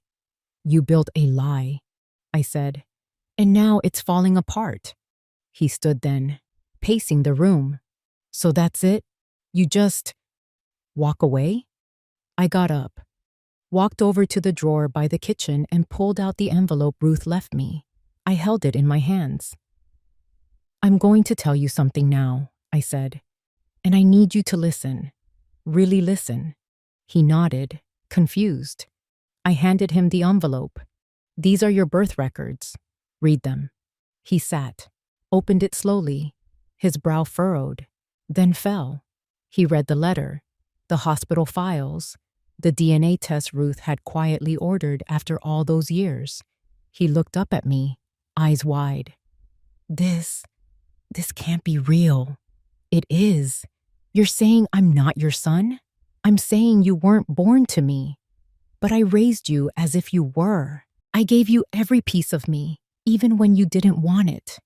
Speaker 1: "You built a lie," I said, "and now it's falling apart." He stood then, pacing the room. "So that's it? You just walk away?" I got up, walked over to the drawer by the kitchen and pulled out the envelope Ruth left me. I held it in my hands. "I'm going to tell you something now," I said, "and I need you to listen. Really listen." He nodded, confused. I handed him the envelope. "These are your birth records. Read them." He sat, opened it slowly. His brow furrowed, then fell. He read the letter, the hospital files, the DNA test Ruth had quietly ordered after all those years. He looked up at me, eyes wide. This can't be real." "It is. You're saying I'm not your son? I'm saying you weren't born to me. But I raised you as if you were. I gave you every piece of me, even when you didn't want it."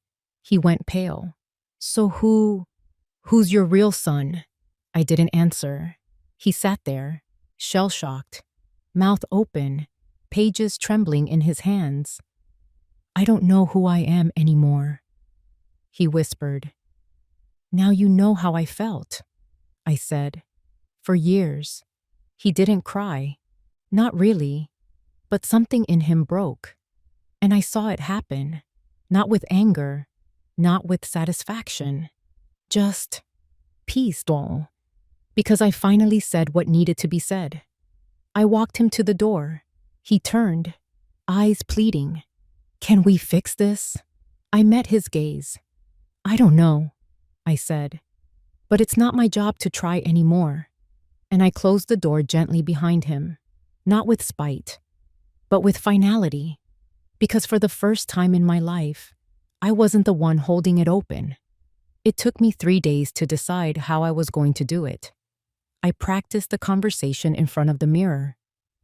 Speaker 1: He went pale. "So who's your real son?" I didn't answer. He sat there, shell-shocked, mouth open, pages trembling in his hands. "I don't know who I am anymore," he whispered. "Now you know how I felt," I said. "For years." He didn't cry. Not really. But something in him broke. And I saw it happen. Not with anger. Not with satisfaction. Just peace, doll. Because I finally said what needed to be said. I walked him to the door. He turned, eyes pleading. "Can we fix this?" I met his gaze. "I don't know," I said. "But it's not my job to try anymore." And I closed the door gently behind him, not with spite, but with finality, because for the first time in my life, I wasn't the one holding it open. It took me 3 days to decide how I was going to do it. I practiced the conversation in front of the mirror,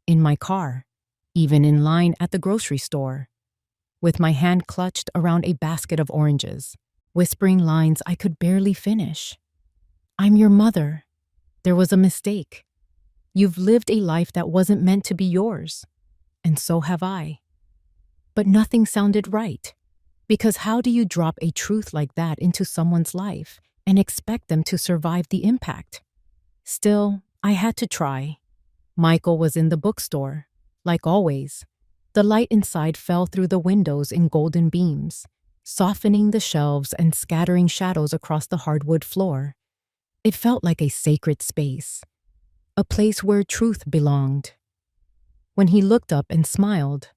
Speaker 1: in my car, even in line at the grocery store, with my hand clutched around a basket of oranges, whispering lines I could barely finish. "I'm your mother. There was a mistake. You've lived a life that wasn't meant to be yours, and so have I." But nothing sounded right, because how do you drop a truth like that into someone's life and expect them to survive the impact? Still, I had to try. Michael was in the bookstore, like always. The light inside fell through the windows in golden beams, softening the shelves and scattering shadows across the hardwood floor. It felt like a sacred space, a place where truth belonged. When he looked up and smiled,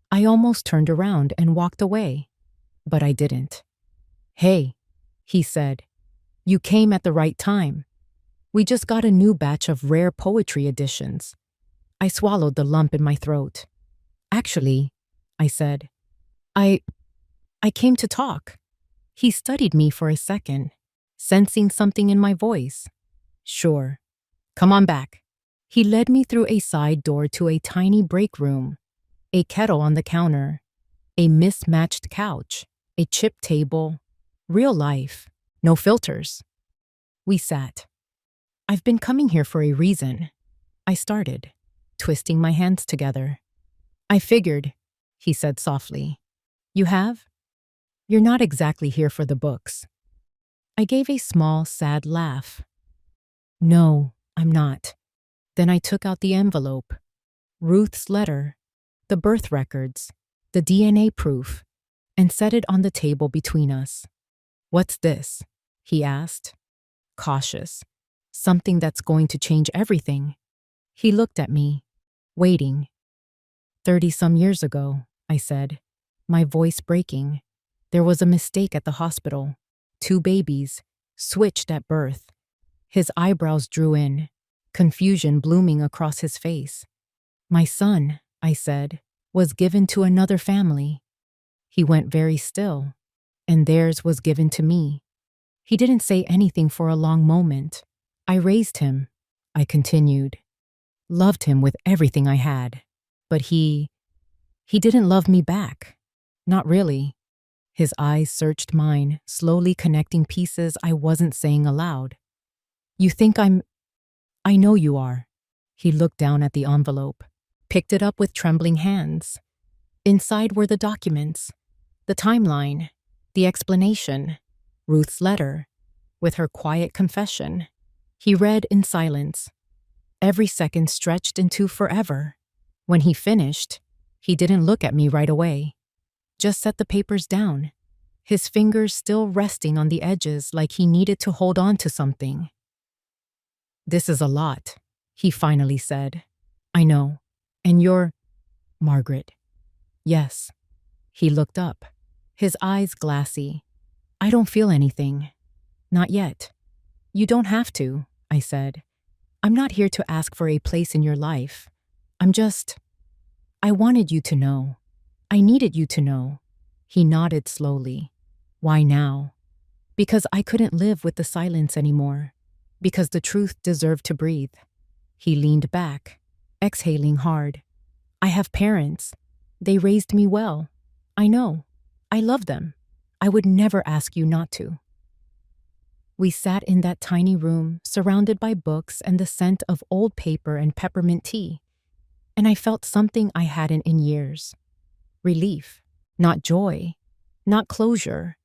Speaker 1: I almost turned around and walked away, but I didn't. "Hey," he said, "you came at the right time. We just got a new batch of rare poetry editions." I swallowed the lump in my throat. "Actually," I said, I came to talk." He studied me for a second, sensing something in my voice. "Sure. Come on back." He led me through a side door to a tiny break room, a kettle on the counter, a mismatched couch, a chipped table, real life, no filters. We sat. "I've been coming here for a reason," I started, twisting my hands together. "I figured," he said softly. "You have? You're not exactly here for the books." I gave a small, sad laugh. "No, I'm not." Then I took out the envelope. Ruth's letter, the birth records, the DNA proof, and set it on the table between us. "What's this?" he asked, cautious. "Something that's going to change everything." He looked at me, waiting. 30-some years ago," I said, my voice breaking. "There was a mistake at the hospital. 2 babies, switched at birth." His eyebrows drew in, confusion blooming across his face. "My son," I said, "was given to another family." He went very still, and theirs was given to me. He didn't say anything for a long moment. "I raised him," I continued. "Loved him with everything I had. But he didn't love me back. Not really." His eyes searched mine, slowly connecting pieces I wasn't saying aloud. "You think I know you are." He looked down at the envelope, picked it up with trembling hands. Inside were the documents, the timeline, the explanation, Ruth's letter, with her quiet confession. He read in silence. Every second stretched into forever. When he finished, he didn't look at me right away. Just set the papers down, his fingers still resting on the edges like he needed to hold on to something. "This is a lot," he finally said. "I know. And you're Margaret." "Yes." He looked up, his eyes glassy. "I don't feel anything. Not yet." "You don't have to," I said. "I'm not here to ask for a place in your life. I wanted you to know. I needed you to know." He nodded slowly. "Why now?" "Because I couldn't live with the silence anymore. Because the truth deserved to breathe." He leaned back, exhaling hard. "I have parents. They raised me well. I know. I love them. I would never ask you not to." We sat in that tiny room, surrounded by books and the scent of old paper and peppermint tea, and I felt something I hadn't in years. Relief, not joy, not closure,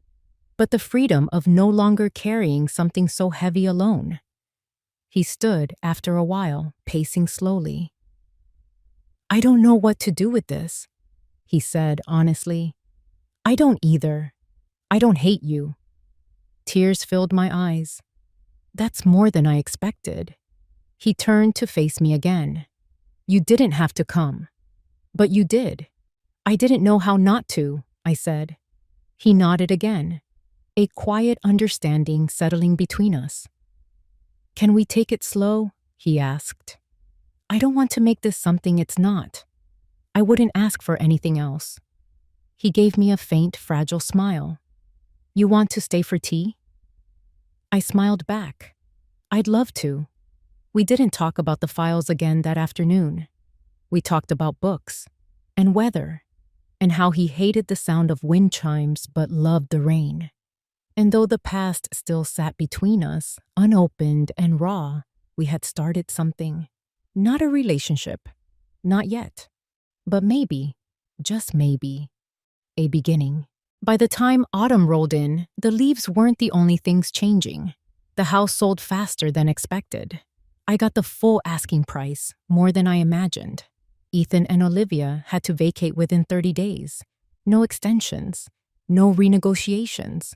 Speaker 1: but the freedom of no longer carrying something so heavy alone. He stood after a while, pacing slowly. "I don't know what to do with this," he said honestly. "I don't either. I don't hate you." Tears filled my eyes. "That's more than I expected." He turned to face me again. "You didn't have to come. But you did." "I didn't know how not to," I said. He nodded again, a quiet understanding settling between us. "Can we take it slow?" he asked. "I don't want to make this something it's not. I wouldn't ask for anything else." He gave me a faint, fragile smile. "You want to stay for tea?" I smiled back. "I'd love to." We didn't talk about the files again that afternoon. We talked about books and weather and how he hated the sound of wind chimes but loved the rain. And though the past still sat between us, unopened and raw, we had started something. Not a relationship. Not yet. But maybe, just maybe, a beginning. By the time autumn rolled in, the leaves weren't the only things changing. The house sold faster than expected. I got the full asking price, more than I imagined. Ethan and Olivia had to vacate within 30 days. No extensions. No renegotiations.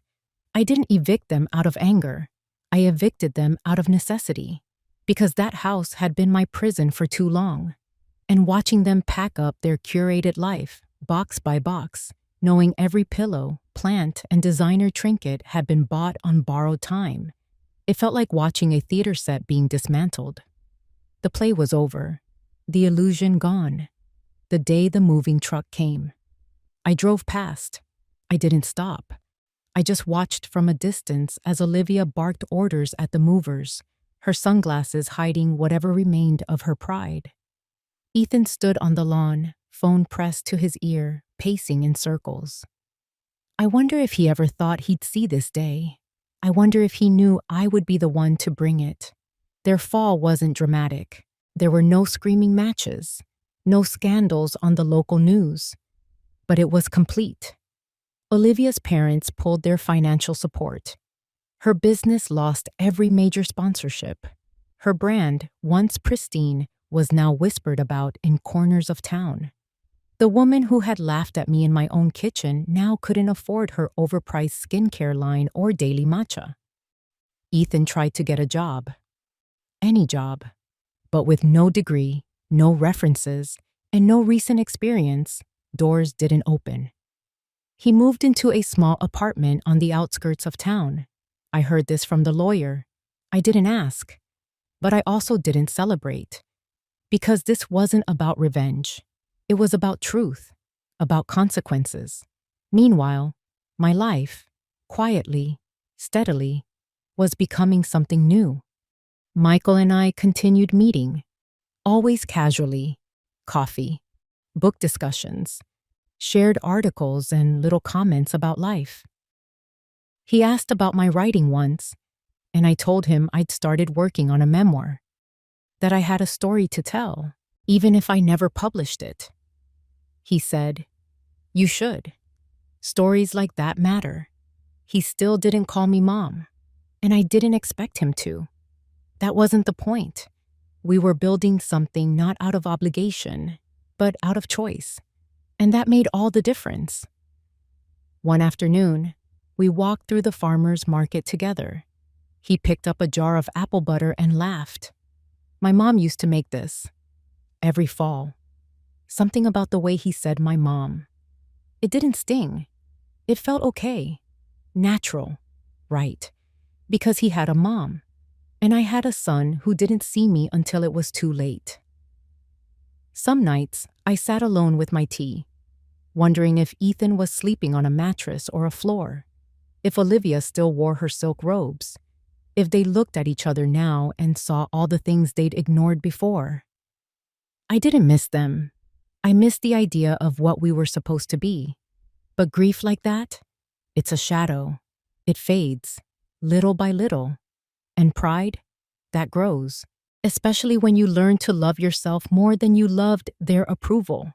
Speaker 1: I didn't evict them out of anger. I evicted them out of necessity. Because that house had been my prison for too long. And watching them pack up their curated life, box by box, knowing every pillow, plant, and designer trinket had been bought on borrowed time, it felt like watching a theater set being dismantled. The play was over. The illusion gone. The day the moving truck came. I drove past. I didn't stop. I just watched from a distance as Olivia barked orders at the movers, her sunglasses hiding whatever remained of her pride. Ethan stood on the lawn, phone pressed to his ear, pacing in circles. I wonder if he ever thought he'd see this day. I wonder if he knew I would be the one to bring it. Their fall wasn't dramatic. There were no screaming matches, no scandals on the local news. But it was complete. Olivia's parents pulled their financial support. Her business lost every major sponsorship. Her brand, once pristine, was now whispered about in corners of town. The woman who had laughed at me in my own kitchen now couldn't afford her overpriced skincare line or daily matcha. Ethan tried to get a job. Any job. But with no degree, no references, and no recent experience, doors didn't open. He moved into a small apartment on the outskirts of town. I heard this from the lawyer. I didn't ask. But I also didn't celebrate. Because this wasn't about revenge. It was about truth, about consequences. Meanwhile, my life, quietly, steadily, was becoming something new. Michael and I continued meeting, always casually, coffee, book discussions, shared articles and little comments about life. He asked about my writing once, and I told him I'd started working on a memoir, that I had a story to tell, even if I never published it. He said, "You should. Stories like that matter." He still didn't call me mom, and I didn't expect him to. That wasn't the point. We were building something not out of obligation, but out of choice. And that made all the difference. One afternoon, we walked through the farmer's market together. He picked up a jar of apple butter and laughed. My mom used to make this. Every fall. Something about the way he said my mom. It didn't sting. It felt okay. Natural. Right. Because he had a mom. And I had a son who didn't see me until it was too late. Some nights, I sat alone with my tea, wondering if Ethan was sleeping on a mattress or a floor, if Olivia still wore her silk robes, if they looked at each other now and saw all the things they'd ignored before. I didn't miss them. I missed the idea of what we were supposed to be. But grief like that, it's a shadow. It fades. little by little. And pride, that grows, especially when you learn to love yourself more than you loved their approval.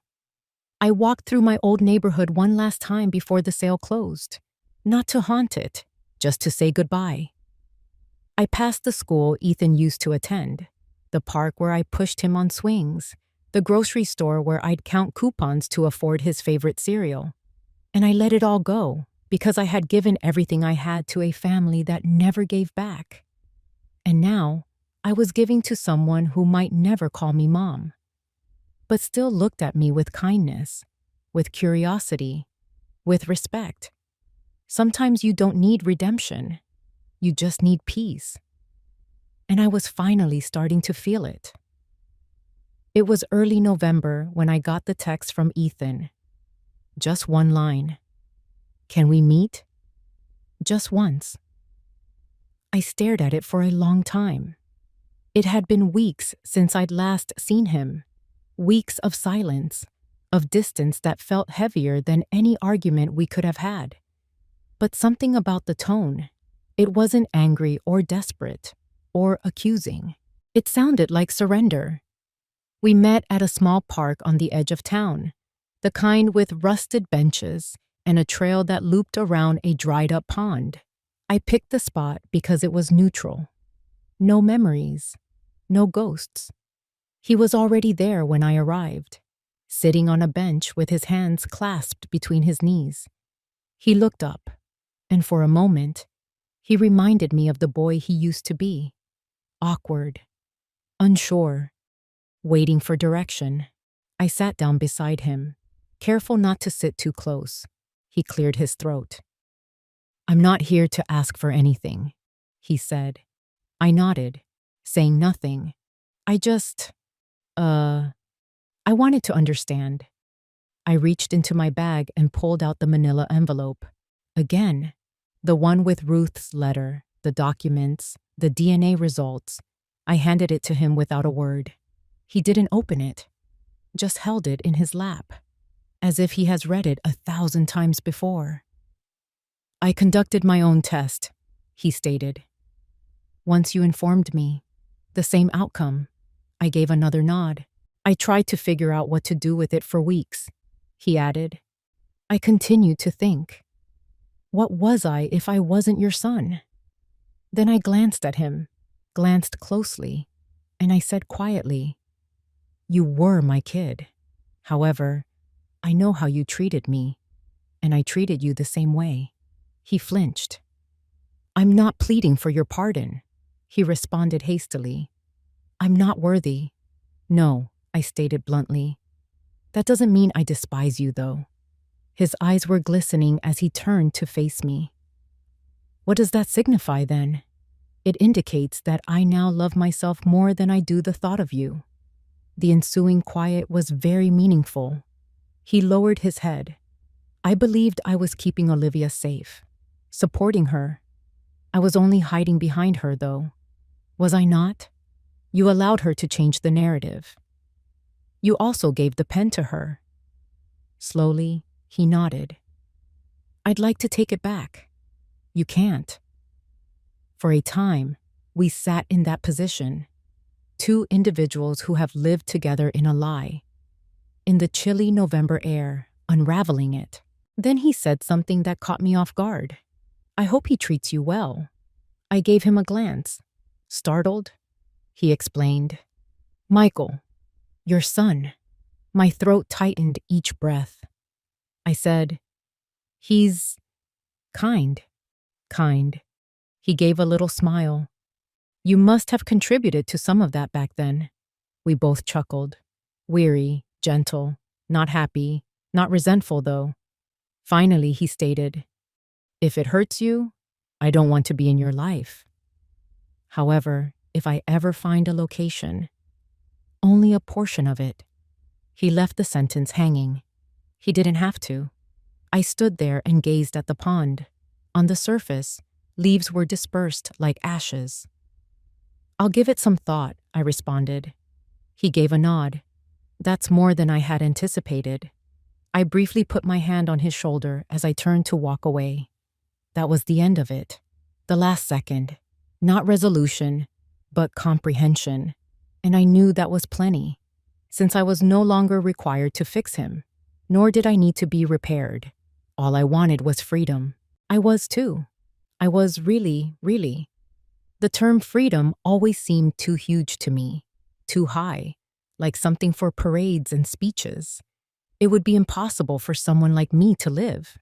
Speaker 1: I walked through my old neighborhood one last time before the sale closed. Not to haunt it, just to say goodbye. I passed the school Ethan used to attend, the park where I pushed him on swings, the grocery store where I'd count coupons to afford his favorite cereal. And I let it all go because I had given everything I had to a family that never gave back. And now, I was giving to someone who might never call me mom, but still looked at me with kindness, with curiosity, with respect. Sometimes you don't need redemption. You just need peace. And I was finally starting to feel it. It was early November when I got the text from Ethan. Just one line. Can we meet? Just once. I stared at it for a long time. It had been weeks since I'd last seen him. Weeks of silence, of distance that felt heavier than any argument we could have had. But something about the tone. It wasn't angry or desperate or accusing. It sounded like surrender. We met at a small park on the edge of town, the kind with rusted benches and a trail that looped around a dried-up pond. I picked the spot because it was neutral. No memories, no ghosts. He was already there when I arrived, sitting on a bench with his hands clasped between his knees. He looked up, and for a moment, he reminded me of the boy he used to be. Awkward, unsure, waiting for direction. I sat down beside him, careful not to sit too close. He cleared his throat. I'm not here to ask for anything, he said. I nodded, saying nothing. I wanted to understand. I reached into my bag and pulled out the manila envelope. Again, the one with Ruth's letter, the documents, the DNA results. I handed it to him without a word. He didn't open it, just held it in his lap, as if he has read it 1,000 times before. I conducted my own test, he stated. Once you informed me, the same outcome. I gave another nod. I tried to figure out what to do with it for weeks, he added. I continued to think. What was I if I wasn't your son? Then I glanced at him, glanced closely, and I said quietly, You were my kid. However, I know how you treated me, and I treated you the same way. He flinched. I'm not pleading for your pardon, he responded hastily. I'm not worthy. No, I stated bluntly. That doesn't mean I despise you, though. His eyes were glistening as he turned to face me. What does that signify, then? It indicates that I now love myself more than I do the thought of you. The ensuing quiet was very meaningful. He lowered his head. I believed I was keeping Olivia safe, supporting her. I was only hiding behind her, though. Was I not? You allowed her to change the narrative. You also gave the pen to her. Slowly, he nodded. I'd like to take it back. You can't. For a time, we sat in that position. Two individuals who have lived together in a lie. In the chilly November air, unraveling it. Then he said something that caught me off guard. I hope he treats you well. I gave him a glance. Startled, he explained. Michael, your son. My throat tightened each breath. I said, he's kind. Kind. He gave a little smile. You must have contributed to some of that back then. We both chuckled. Weary, gentle, not happy, not resentful though. Finally, he stated, if it hurts you, I don't want to be in your life. However, if I ever find a location, only a portion of it. He left the sentence hanging. He didn't have to. I stood there and gazed at the pond. On the surface, leaves were dispersed like ashes. I'll give it some thought, I responded. He gave a nod. That's more than I had anticipated. I briefly put my hand on his shoulder as I turned to walk away. That was the end of it. The last second. Not resolution, but comprehension. And I knew that was plenty, since I was no longer required to fix him, nor did I need to be repaired. All I wanted was freedom. I was too. I was really. The term freedom always seemed too huge to me, too high, like something for parades and speeches. It would be impossible for someone like me to live.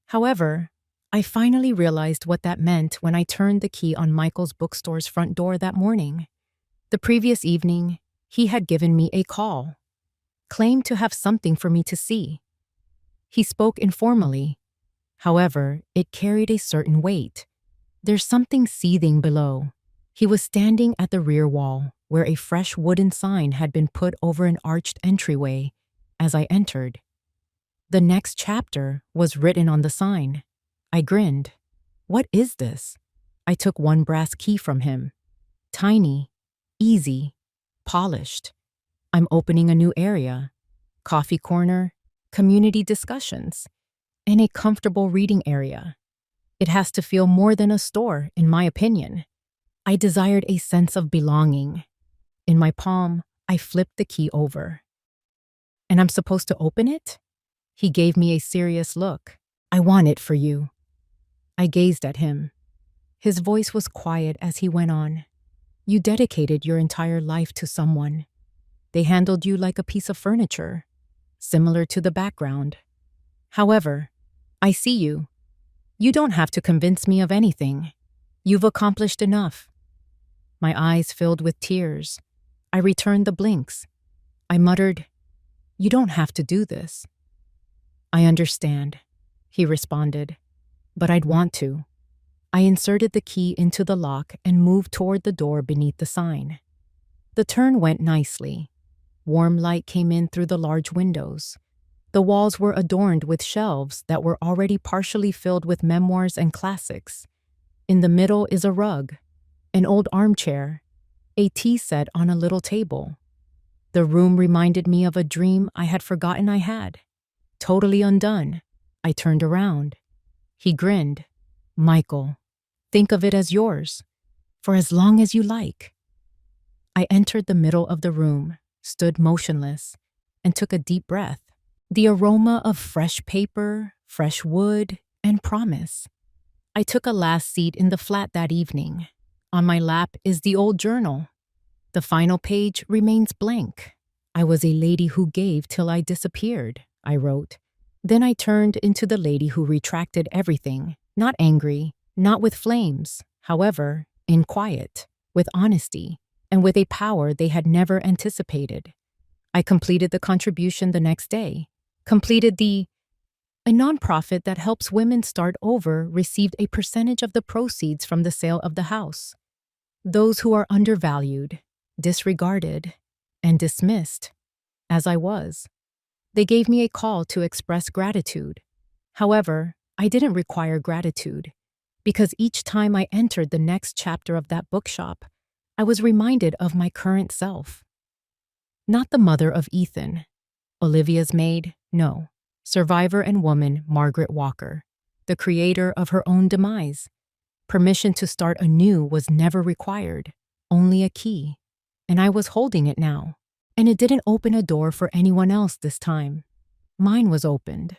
Speaker 1: However, I finally realized what that meant when I turned the key on Michael's bookstore's front door that morning. The previous evening, he had given me a call, claimed to have something for me to see. He spoke informally. However, it carried a certain weight. There's something seething below. He was standing at the rear wall, where a fresh wooden sign had been put over an arched entryway as I entered. The next chapter was written on the sign. I grinned. What is this? I took one brass key from him. Tiny, easy, polished. I'm opening a new area. Coffee corner, community discussions, and a comfortable reading area. It has to feel more than a store, in my opinion. I desired a sense of belonging. In my palm, I flipped the key over. And I'm supposed to open it? He gave me a serious look. I want it for you. I gazed at him. His voice was quiet as he went on. You dedicated your entire life to someone. They handled you like a piece of furniture, similar to the background. However, I see you. You don't have to convince me of anything. You've accomplished enough. My eyes filled with tears. I returned the blinks. I muttered, You don't have to do this. I understand, he responded, but I'd want to. I inserted the key into the lock and moved toward the door beneath the sign. The turn went nicely. Warm light came in through the large windows. The walls were adorned with shelves that were already partially filled with memoirs and classics. In the middle is a rug, an old armchair, a tea set on a little table. The room reminded me of a dream I had forgotten I had. Totally undone. I turned around. He grinned. Michael, think of it as yours, for as long as you like. I entered the middle of the room, stood motionless, and took a deep breath. The aroma of fresh paper, fresh wood, and promise. I took a last seat in the flat that evening. On my lap is the old journal. The final page remains blank. I was a lady who gave till I disappeared, I wrote. Then I turned into the lady who retracted everything, not angry, not with flames, however, in quiet, with honesty, and with a power they had never anticipated. I completed the contribution the next day. A nonprofit that helps women start over received a percentage of the proceeds from the sale of the house. Those who are undervalued, disregarded, and dismissed, as I was. They gave me a call to express gratitude. However, I didn't require gratitude, because each time I entered the next chapter of that bookshop, I was reminded of my current self. Not the mother of Ethan, Olivia's maid, no. Survivor and woman Margaret Walker, the creator of her own demise. Permission to start anew was never required, only a key. And I was holding it now. And it didn't open a door for anyone else this time. Mine was opened.